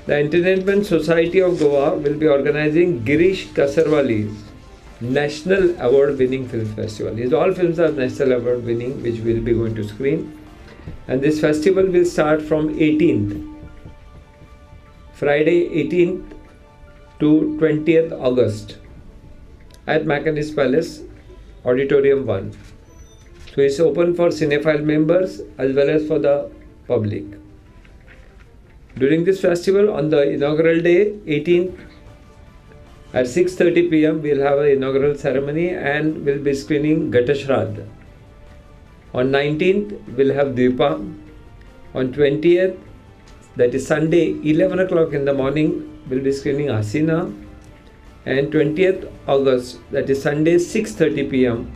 The Entertainment Society of Goa will be organizing Girish Kasarwali National Award winning film festival. These all films are national award winning, which we'll be going to screen. And this festival will start from 18th, Friday 18th to 20th August at Macanese Palace, Auditorium 1. So it's open for cinephile members as well as for the public. During this festival, on the inaugural day, 18th, at 6:30 p.m., we'll have an inaugural ceremony and we'll be screening Gatashraddha. On 19th, we'll have Dvipa. On 20th, that is Sunday, 11 o'clock in the morning, we'll be screening Hasina. And 20th August, that is Sunday, 6:30 p.m.,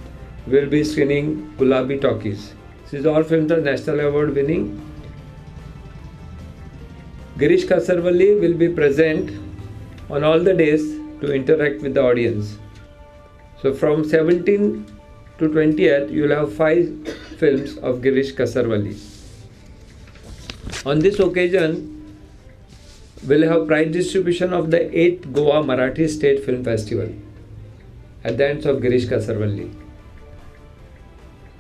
we'll be screening Gulabi Talkies. These all films are national award winning. Girish Kasarwali will be present on all the days to interact with the audience. So from 17th to 20th, you'll have 5 films of Girish Kasarwali. On this occasion, we'll have prize distribution of the 8th Goa Marathi State Film Festival at the hands of Girish Kasarwali.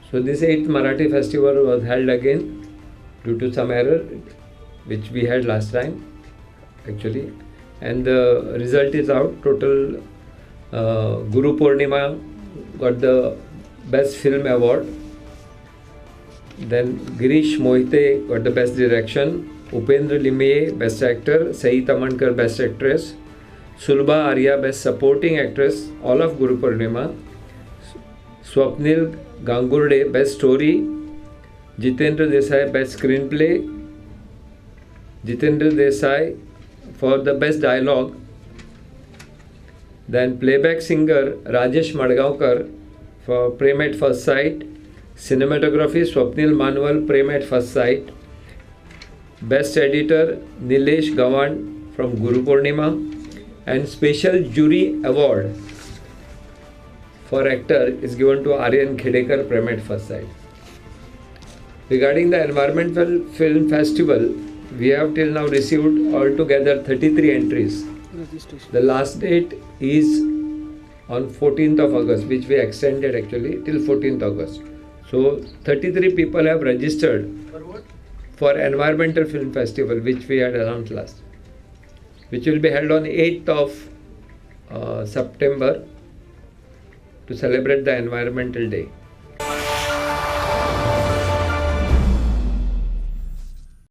So this 8th Marathi Festival was held again due to some error which we had last time actually, and the result is out. Total Guru Purnima got the Best Film Award. Then Girish Mohite got the Best Direction. Upendra Limye Best Actor. Sahi Tamankar Best Actress. Sulba Arya Best Supporting Actress, all of Guru Purnima. Swapnil Gangurde Best Story. Jitendra Desai Best Screenplay. Jitendra Desai for the Best Dialogue. Then Playback Singer Rajesh Madgaonkar for Prem at First Sight. Cinematography Swapnil Manual Prem at First Sight. Best Editor Nilesh Gawan from Guru Purnima. And Special Jury Award for Actor is given to Aryan Khedekar, Prem at First Sight. Regarding the Environmental Film Festival, we have till now received altogether 33 entries. The last date is on 14th of August, which we extended actually till 14th August. So 33 people have registered for Environmental Film Festival, which we had announced last, which will be held on 8th of September to celebrate the Environmental Day.